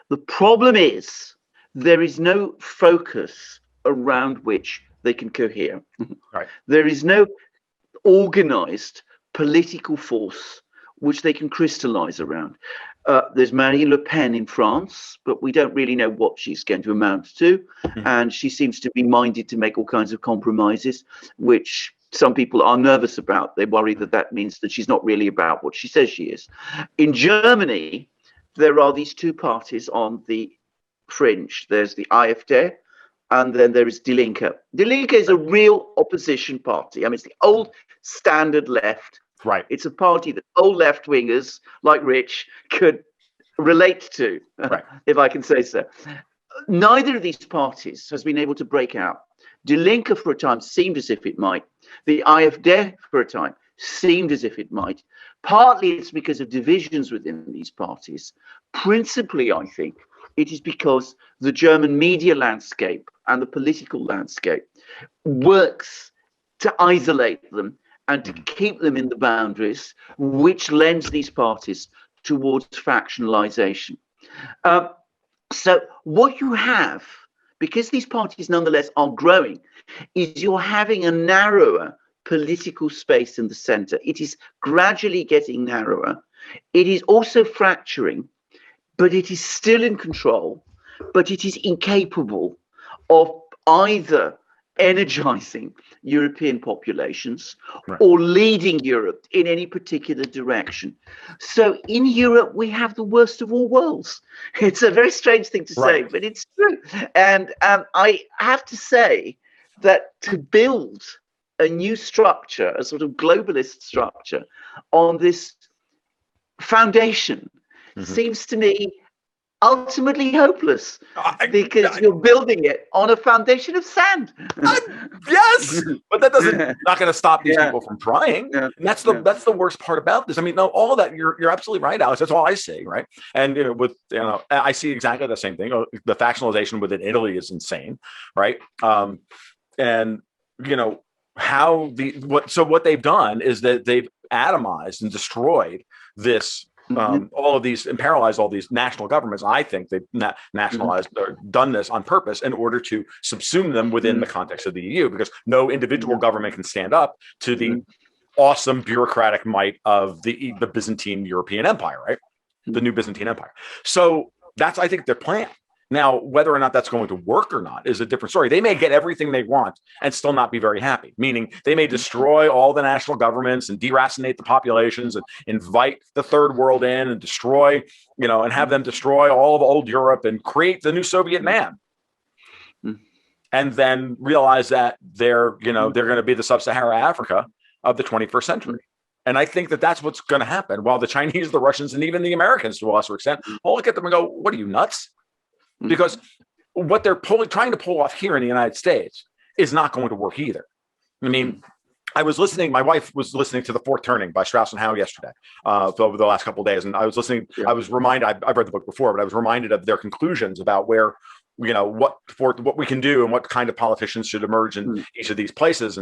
The problem is there is no focus around which they can cohere. Right. There is no organized political force which they can crystallize around. There's Marine Le Pen in France, but we don't really know what she's going to amount to. And she seems to be minded to make all kinds of compromises, which some people are nervous about. They worry that means that she's not really about what she says she is. In Germany, there are these two parties on the fringe. There's the AfD, and then there is Die Linke. Die Linke is a real opposition party. I mean, it's the old standard left. Right. It's a party that old left-wingers like Rich could relate to, if I can say so. Neither of these parties has been able to break out. Die Linke for a time seemed as if it might. The AfD for a time seemed as if it might. Partly it's because of divisions within these parties. Principally, I think, it is because the German media landscape and the political landscape works to isolate them and to keep them in the boundaries, which lends these parties towards factionalization. So what you have, because these parties nonetheless are growing, is you're having a narrower political space in the center. It is gradually getting narrower. It is also fracturing, but it is still in control, but it is incapable of either energizing European populations or leading Europe in any particular direction. So in Europe, we have the worst of all worlds. It's a very strange thing to say, but it's true. And I have to say that to build a new structure, a sort of globalist structure on this foundation seems to me ultimately hopeless because you're building it on a foundation of sand. Yes, but that doesn't not going to stop these people from trying. And that's the worst part about this. I mean, no, all that you're absolutely right, Alex. That's all I see, right? And I see exactly the same thing. The factionalization within Italy is insane, right? And what they've done is that they've atomized and destroyed this. All of these and paralyzed all these national governments. I think they've nationalized or done this on purpose in order to subsume them within the context of the EU, because no individual government can stand up to the awesome bureaucratic might of the Byzantine European Empire, right? The new Byzantine Empire. So that's, I think, their plan. Now, whether or not that's going to work or not is a different story. They may get everything they want and still not be very happy, meaning they may destroy all the national governments and deracinate the populations and invite the third world in and destroy, and have them destroy all of old Europe and create the new Soviet man. and then realize that they're going to be the sub-Sahara Africa of the 21st century. And I think that that's what's going to happen. While the Chinese, the Russians, and even the Americans, to a lesser extent, all look at them and go, "What are you, nuts?" Because what they're trying to pull off here in the United States is not going to work either. I mean, my wife was listening to The Fourth Turning by Strauss and Howe yesterday, over the last couple of days. And I was listening, I was reminded, I've read the book before, but I was reminded of their conclusions about where, what we can do and what kind of politicians should emerge in each of these places.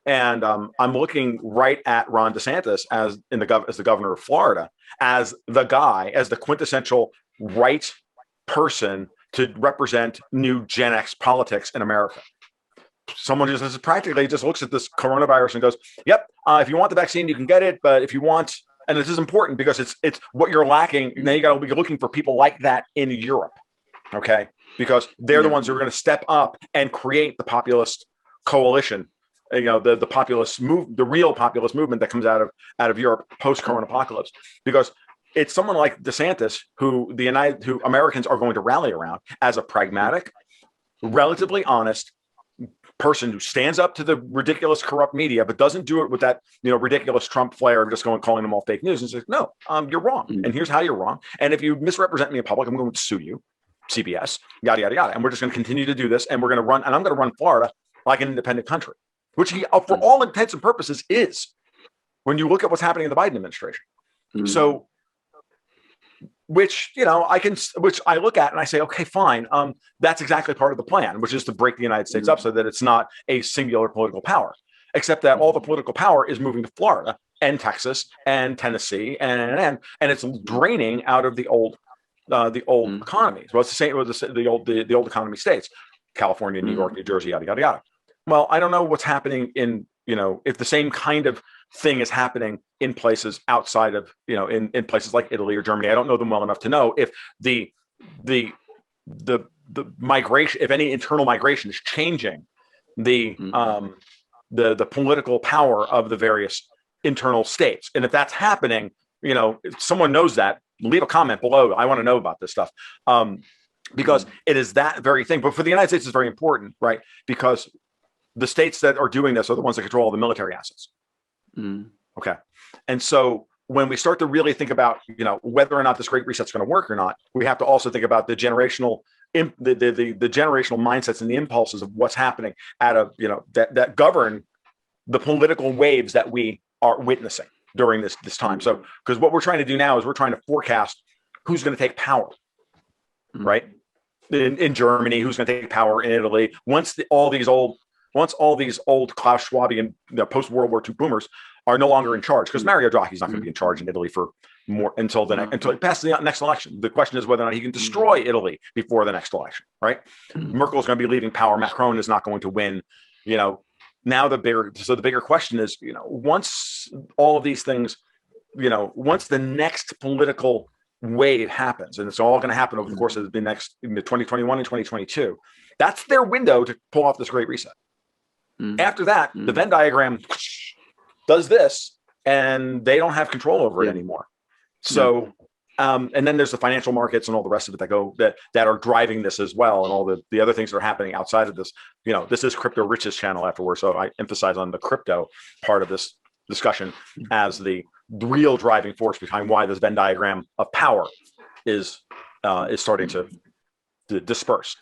And I'm looking right at Ron DeSantis as the governor of Florida, as the quintessential right person to represent new Gen X politics in America. Someone just looks at this coronavirus and goes, "Yep, if you want the vaccine, you can get it. But if you want," and this is important because it's what you're lacking. Now you got to be looking for people like that in Europe, okay? Because they're the ones who are going to step up and create the populist coalition. The populist the real populist movement that comes out of Europe post-corona apocalypse. Because it's someone like DeSantis who Americans are going to rally around as a pragmatic, relatively honest person who stands up to the ridiculous corrupt media, but doesn't do it with that ridiculous Trump flair of just calling them all fake news and says, "No, you're wrong, and here's how you're wrong. And if you misrepresent me in public, I'm going to sue you, CBS, yada yada yada. And we're just going to continue to do this, and we're going to run, and I'm going to run Florida like an independent country," which he, for all intents and purposes, is. When you look at what's happening in the Biden administration, so. Which I look at and I say, okay, fine. That's exactly part of the plan, which is to break the United States up so that it's not a singular political power, except that all the political power is moving to Florida and Texas and Tennessee, and it's draining out of the old economies. Well, it's the same with the old economy states, California, New York, New Jersey, yada yada yada. Well, I don't know what's happening if the same kind of thing is happening in places outside of, in places like Italy or Germany. I don't know them well enough to know if the migration, if any internal migration is changing the political power of the various internal states. And if that's happening, if someone knows that, leave a comment below. I want to know about this stuff. Because it is that very thing. But for the United States, it's very important, right? Because the states that are doing this are the ones that control all the military assets. Okay. And so when we start to really think about, whether or not this Great Reset's going to work or not, we have to also think about the generational, the generational mindsets and the impulses of what's happening that govern the political waves that we are witnessing during this time. So, because what we're trying to do now is we're trying to forecast who's going to take power, right? In Germany, who's going to take power in Italy, once all these old Klaus Schwabian post-World War II boomers are no longer in charge, because Mario Draghi's not going to be in charge in Italy for more until it passes the next election. The question is whether or not he can destroy Italy before the next election, right? Merkel is going to be leaving power. Macron is not going to win. Now the bigger question is, once all of these things, once the next political wave happens, and it's all going to happen over the course of the next 2021 and 2022, that's their window to pull off this Great Reset. After that, the Venn diagram does this, and they don't have control over it anymore. So, and then there's the financial markets and all the rest of it that are driving this as well, and all the other things that are happening outside of this. This is Crypto Rich's channel afterwards, so I emphasize on the crypto part of this discussion as the real driving force behind why this Venn diagram of power is starting to disperse.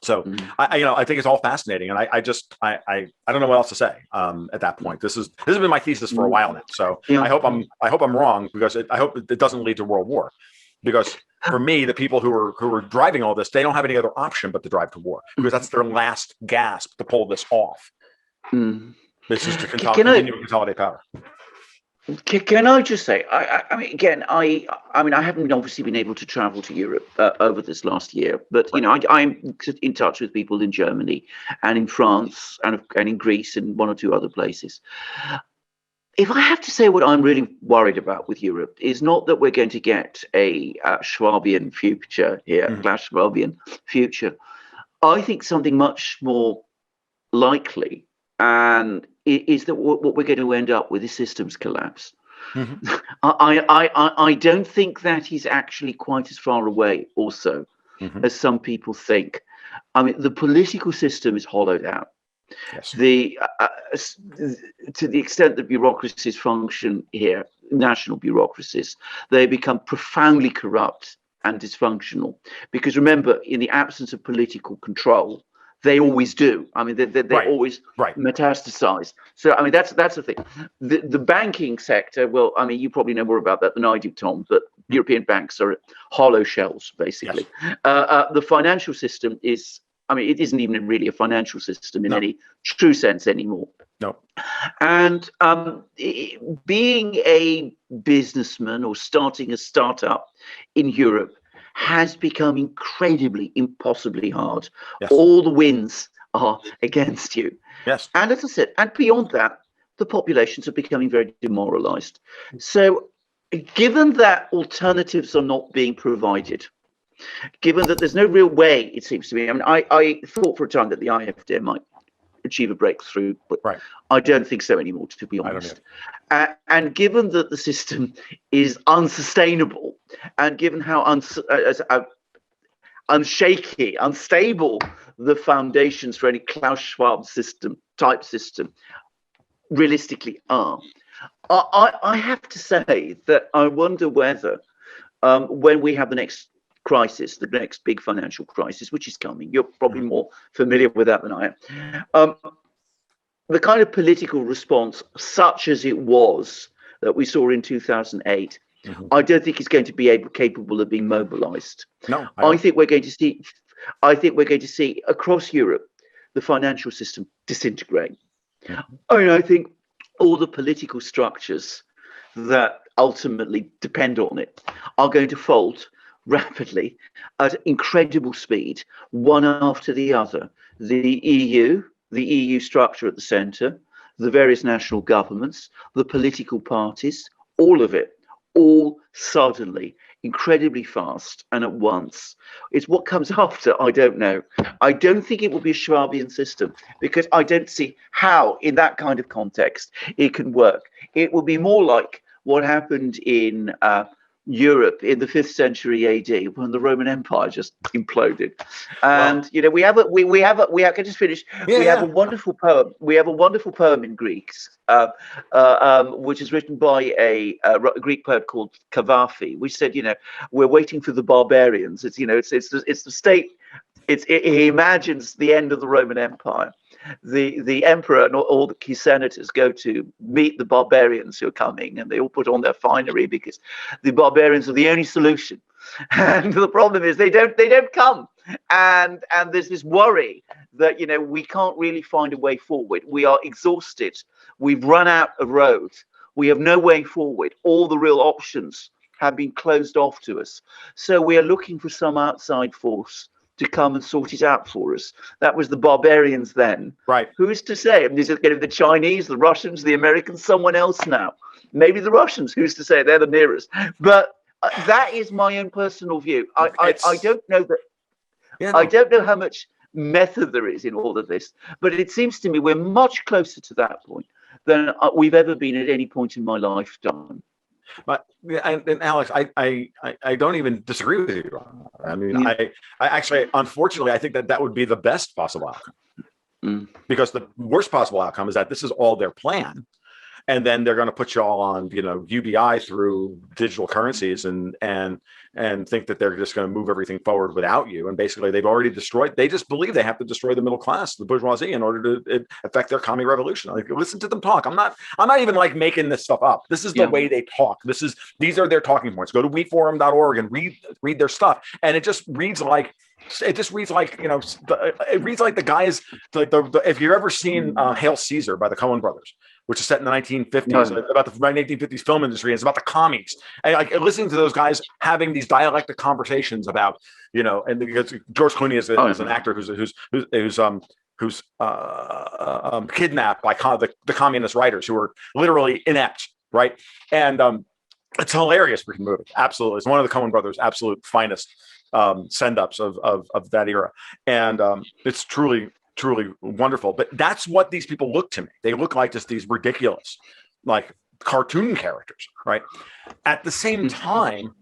So I think it's all fascinating, and I don't know what else to say at that point. This has been my thesis for a while now. So I hope I'm wrong, because I hope it doesn't lead to world war. Because for me, the people who are driving all this, they don't have any other option but to drive to war, because that's their last gasp to pull this off. This is to continue to consolidate power. Can I just say, I mean, again, I haven't obviously been able to travel to Europe over this last year, but I'm in touch with people in Germany and in France and in Greece and one or two other places. If I have to say what I'm really worried about with Europe is not that we're going to get a Schwabian future here, Klaus Schwabian future. I think something much more likely and is that what we're going to end up with is systems collapse. I don't think that is actually quite as far away also as some people think. I mean, the political system is hollowed out. Yes. To the extent that bureaucracies function here, national bureaucracies, they become profoundly corrupt and dysfunctional. Because remember, in the absence of political control, they always do. I mean, they always metastasize. So, I mean, that's the thing. The banking sector, well, I mean, you probably know more about that than I do, Tom, but European banks are hollow shells, basically. Yes. The financial system is, I mean, it isn't even really a financial system in any true sense anymore. No. And being a businessman or starting a startup in Europe has become incredibly, impossibly hard. Yes. All the winds are against you. Yes. And as I said, and beyond that, the populations are becoming very demoralized. So given that alternatives are not being provided, given that there's no real way, it seems to me, I mean, I thought for a time that the IFD might achieve a breakthrough, but I don't think so anymore, to be honest. And given that the system is unsustainable, and given how unshaky, unstable the foundations for any Klaus Schwab type system realistically are, I have to say that I wonder whether when we have the next crisis, the next big financial crisis, which is coming, you're probably more familiar with that than I am, the kind of political response, such as it was that we saw in 2008, I don't think it's going to be capable of being mobilized. No, I think we're going to see across Europe the financial system disintegrate. I mean, I think all the political structures that ultimately depend on it are going to fold rapidly at incredible speed, one after the other. The EU structure at the center, the various national governments, the political parties, all of it, all suddenly, incredibly fast and at once. It's what comes after, I don't know. I don't think it will be a Schwabian system, because I don't see how, in that kind of context, it can work. It will be more like what happened in Europe in the 5th century AD, when the Roman Empire just imploded. And you know, we have can just finish. We have a wonderful poem. We have a wonderful poem in Greeks, which is written by a Greek poet called Cavafy, which said, you know, we're waiting for the barbarians. It's, you know, it's the state. He imagines the end of the Roman Empire. The emperor and all his senators go to meet the barbarians who are coming, and they all put on their finery because the barbarians are the only solution. And the problem is they don't come, and there's this worry that, you know, we can't really find a way forward. We are exhausted. We've run out of road. We have no way forward. All the real options have been closed off to us. So we are looking for some outside force to come and sort it out for us. That was the barbarians then. Right. Who is to say? I mean, is it going to be the Chinese, the Russians, the Americans, someone else now? Maybe the Russians. Who's to say? They're the nearest. But that is my own personal view. I don't know that. Yeah, no. I don't know how much method there is in all of this, but it seems to me we're much closer to that point than we've ever been at any point in my lifetime. But and Alex, I don't even disagree with you. I mean, I actually, unfortunately, I think that would be the best possible outcome, because the worst possible outcome is that this is all their plan, and then they're going to put you all on, you know, UBI through digital currencies and think that they're just going to move everything forward without you. And basically, they've already destroyed. They just believe they have to destroy the middle class, the bourgeoisie, in order to affect their commie revolution. Like, listen to them talk. I'm not even like making this stuff up. This is the way they talk. These are their talking points. Go to weforum.org and read their stuff. And it just reads like. It just reads like, you know, it reads like the guys, if you've ever seen Hail Caesar by the Coen brothers, which is set in the 1950s, about the 1950s film industry, and it's about the commies. And like listening to those guys having these dialectic conversations about, you know, and because George Clooney is an actor who's kidnapped by the communist writers who are literally inept, right? And it's a hilarious freaking movie. Absolutely, it's one of the Coen brothers' absolute finest send-ups of that era, and it's truly wonderful. But that's what these people look to me. They look like just these ridiculous, like, cartoon characters, right? At the same time,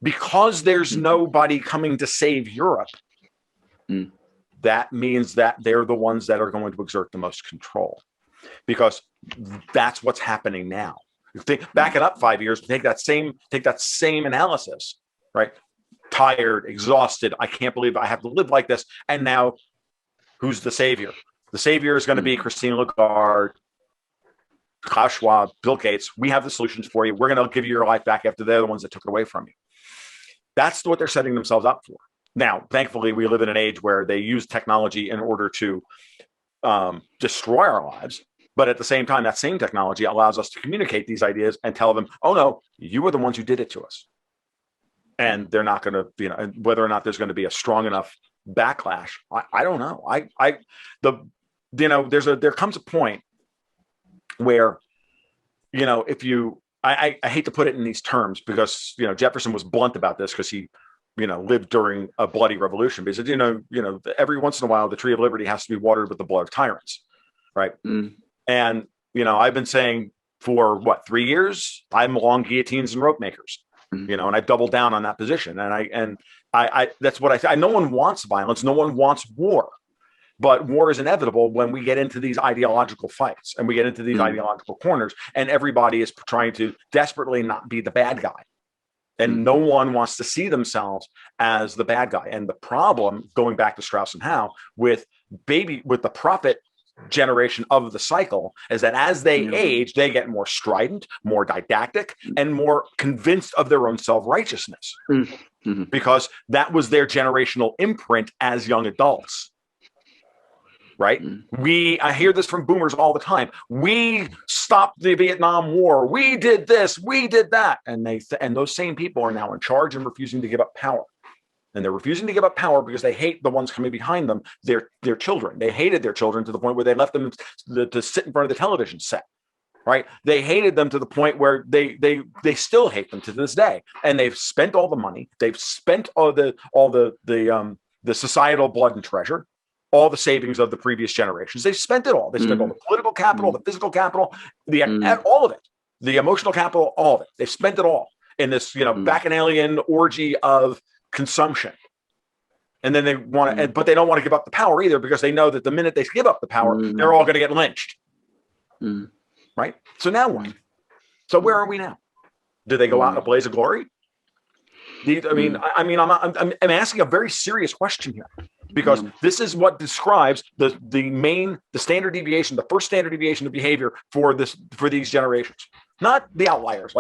because there's nobody coming to save Europe, that means that they're the ones that are going to exert the most control, because that's what's happening now. Back it up 5 years, take that same analysis, right? Tired, exhausted. I can't believe I have to live like this. And now, who's the savior? The savior is going to be Christine Lagarde, Klaus Schwab, Bill Gates. We have the solutions for you. We're going to give you your life back after they're the ones that took it away from you. That's what they're setting themselves up for. Now, thankfully, we live in an age where they use technology in order to destroy our lives. But at the same time, that same technology allows us to communicate these ideas and tell them, oh, no, you were the ones who did it to us. And they're not going to, whether or not there's going to be a strong enough backlash, I don't know. There comes a point where, I hate to put it in these terms because, Jefferson was blunt about this because he, lived during a bloody revolution. Because, every once in a while, the tree of liberty has to be watered with the blood of tyrants. Right. Mm. And, I've been saying for 3 years, I'm along guillotines and rope makers, and I've doubled down on that position. And I that's what I say. No one wants violence. No one wants war. But war is inevitable when we get into these ideological fights and we get into these ideological corners, and everybody is trying to desperately not be the bad guy. And no one wants to see themselves as the bad guy. And the problem, going back to Strauss and Howe, with the prophet generation of the cycle, is that as they age, they get more strident, more didactic, and more convinced of their own self-righteousness, because that was their generational imprint as young adults. Right? I hear this from boomers all the time. We stopped the Vietnam War. We did this. We did that. And those same people are now in charge and refusing to give up power. And they're refusing to give up power because they hate the ones coming behind them, their children. They hated their children to the point where they left them to sit in front of the television set. Right? They hated them to the point where they still hate them to this day. And they've spent all the money. They've spent all the societal blood and treasure, all the savings of the previous generations. They've spent it all. They spent all the political capital, the physical capital, all of it, the emotional capital, all of it. They've spent it all in this, bacchanalian orgy of consumption. And then they want to, but they don't want to give up the power either, because they know that the minute they give up the power, they're all going to get lynched. Right? So now what? So where are we now? Do they go out in a blaze of glory? I'm asking a very serious question here, because this is what describes the standard deviation, the first standard deviation of behavior for these generations, not the outliers.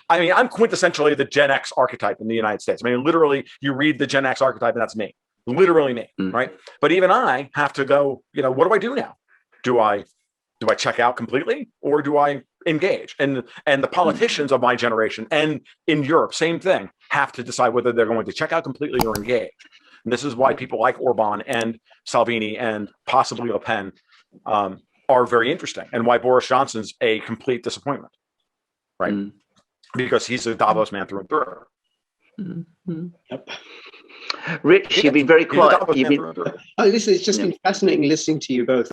I'm quintessentially the Gen X archetype in the United States. Literally, you read the Gen X archetype, and that's me, literally me, right? But even I have to go. What do I do now? Do I check out completely, or do I engage? And the politicians of my generation and in Europe, same thing, have to decide whether they're going to check out completely or engage. And this is why people like Orban and Salvini and possibly Le Pen are very interesting, and why Boris Johnson's a complete disappointment, right? Because he's a Davos man through and through. Yep. Rich, you've been very quiet. Listen, it's just been fascinating listening to you both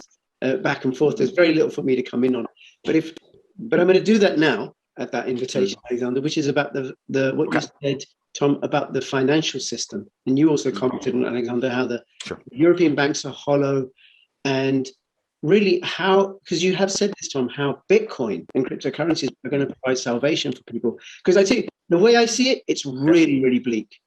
back and forth. There's very little for me to come in on, but I'm going to do that now at that invitation, Alexander, which is about what you said, Tom, about the financial system. And you also commented on, Alexander, how the European banks are hollow, and really because you have said this, Tom, how Bitcoin and cryptocurrencies are going to provide salvation for people. Because I tell you, the way I see it, it's really, really bleak.